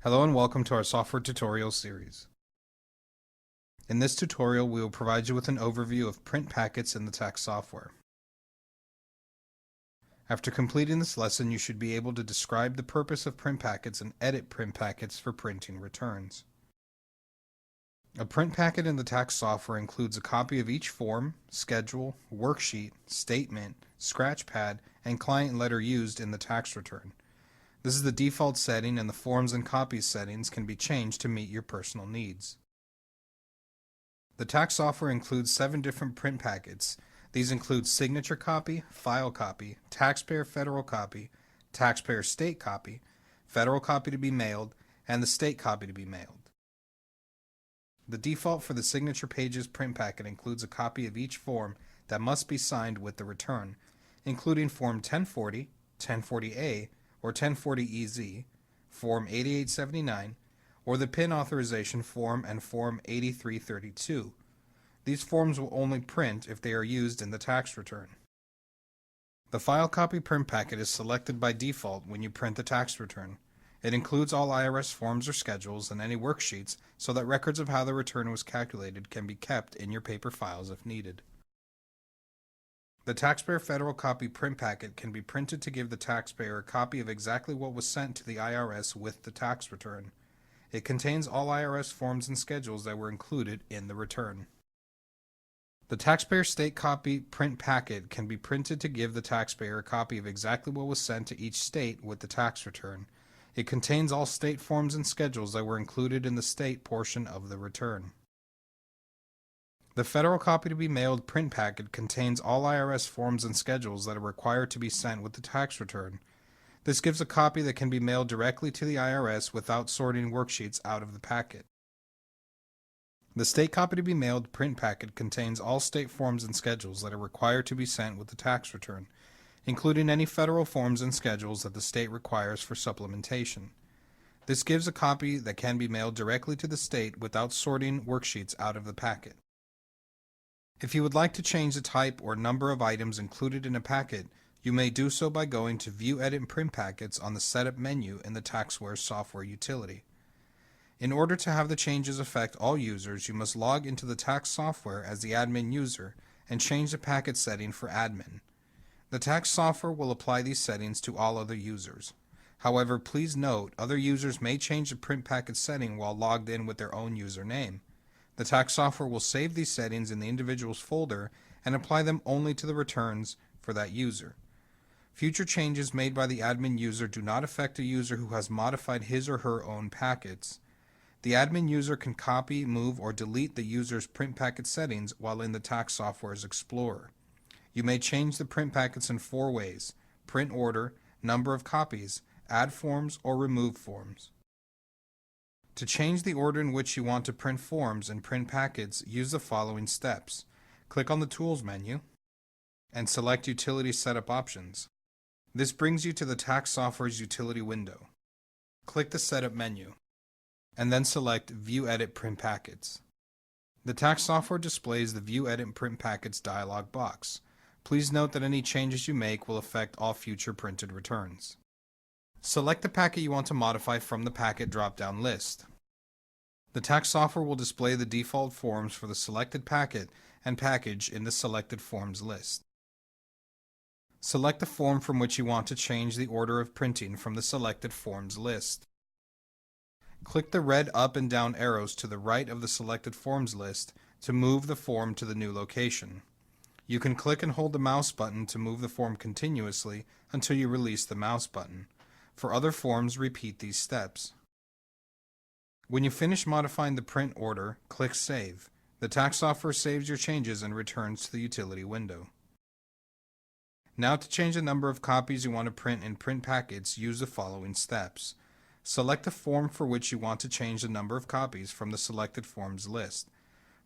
Hello and welcome to our software tutorial series. In this tutorial, we will provide you with an overview of print packets in the tax software. After completing this lesson, you should be able to describe the purpose of print packets and edit print packets for printing returns. A print packet in the tax software includes a copy of each form, schedule, worksheet, statement, scratch pad, and client letter used in the tax return. This is the default setting, and the Forms and Copies settings can be changed to meet your personal needs. The tax software includes 7 different print packets. These include signature copy, file copy, taxpayer federal copy, taxpayer state copy, federal copy to be mailed, and the state copy to be mailed. The default for the signature pages print packet includes a copy of each form that must be signed with the return, including Form 1040, 1040A, or 1040EZ, Form 8879, or the PIN authorization form and Form 8332. These forms will only print if they are used in the tax return. The file copy print packet is selected by default when you print the tax return. It includes all IRS forms or schedules and any worksheets so that records of how the return was calculated can be kept in your paper files if needed. The taxpayer federal copy print packet can be printed to give the taxpayer a copy of exactly what was sent to the IRS with the tax return. It contains all IRS forms and schedules that were included in the return. The taxpayer state copy print packet can be printed to give the taxpayer a copy of exactly what was sent to each state with the tax return. It contains all state forms and schedules that were included in the state portion of the return. The federal copy to be mailed print packet contains all IRS forms and schedules that are required to be sent with the tax return. This gives a copy that can be mailed directly to the IRS without sorting worksheets out of the packet. The state copy to be mailed print packet contains all state forms and schedules that are required to be sent with the tax return, including any federal forms and schedules that the state requires for supplementation. This gives a copy that can be mailed directly to the state without sorting worksheets out of the packet. If you would like to change the type or number of items included in a packet, you may do so by going to View Edit Print Packets on the Setup menu in the TaxWare software utility. In order to have the changes affect all users, you must log into the tax software as the admin user and change the packet setting for admin. The tax software will apply these settings to all other users. However, please note, other users may change the print packet setting while logged in with their own username. The tax software will save these settings in the individual's folder and apply them only to the returns for that user. Future changes made by the admin user do not affect a user who has modified his or her own packets. The admin user can copy, move, or delete the user's print packet settings while in the tax software's Explorer. You may change the print packets in 4 ways: print order, number of copies, add forms, or remove forms. To change the order in which you want to print forms and print packets, use the following steps. Click on the Tools menu and select Utility Setup Options. This brings you to the tax software's utility window. Click the Setup menu and then select View Edit Print Packets. The tax software displays the View Edit Print Packets dialog box. Please note that any changes you make will affect all future printed returns. Select the packet you want to modify from the packet drop-down list. The tax software will display the default forms for the selected packet and package in the selected forms list. Select the form from which you want to change the order of printing from the selected forms list. Click the red up and down arrows to the right of the selected forms list to move the form to the new location. You can click and hold the mouse button to move the form continuously until you release the mouse button. For other forms, repeat these steps. When you finish modifying the print order, click Save. The tax software saves your changes and returns to the utility window. Now, to change the number of copies you want to print in print packets, use the following steps. Select the form for which you want to change the number of copies from the selected forms list.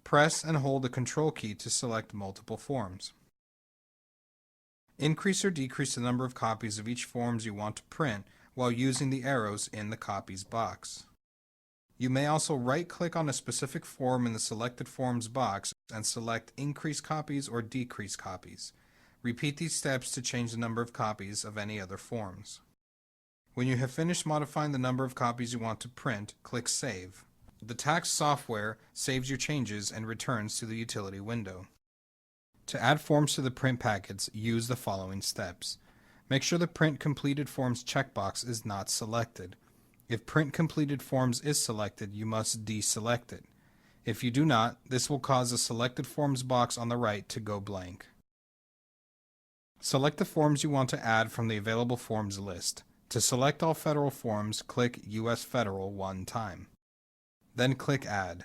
Press and hold the Control key to select multiple forms. Increase or decrease the number of copies of each forms you want to print while using the arrows in the Copies box. You may also right-click on a specific form in the Selected Forms box and select Increase Copies or Decrease Copies. Repeat these steps to change the number of copies of any other forms. When you have finished modifying the number of copies you want to print, click Save. The tax software saves your changes and returns to the utility window. To add forms to the print packets, use the following steps. Make sure the Print Completed Forms checkbox is not selected. If Print Completed Forms is selected, you must deselect it. If you do not, this will cause the Selected Forms box on the right to go blank. Select the forms you want to add from the available forms list. To select all federal forms, click U.S. Federal one time. Then click Add.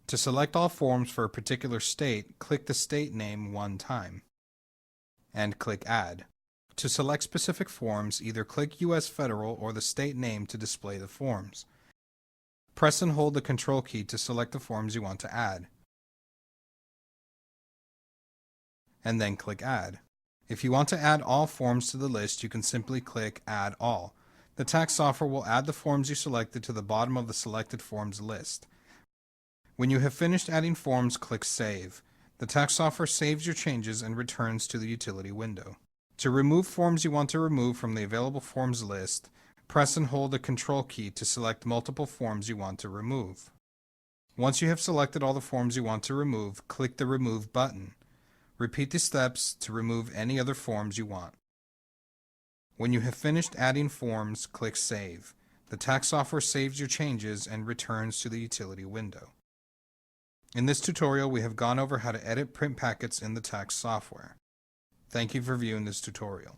To select all forms for a particular state, click the state name one time. And click Add. To select specific forms, either click U.S. Federal or the state name to display the forms. Press and hold the Control key to select the forms you want to add. And then click Add. If you want to add all forms to the list, you can simply click Add All. The tax software will add the forms you selected to the bottom of the selected forms list. When you have finished adding forms, click Save. The tax software saves your changes and returns to the utility window. To remove forms you want to remove from the available forms list, press and hold the Control key to select multiple forms you want to remove. Once you have selected all the forms you want to remove, click the Remove button. Repeat the steps to remove any other forms you want. When you have finished adding forms, click Save. The tax software saves your changes and returns to the utility window. In this tutorial, we have gone over how to edit print packets in the tax software. Thank you for viewing this tutorial.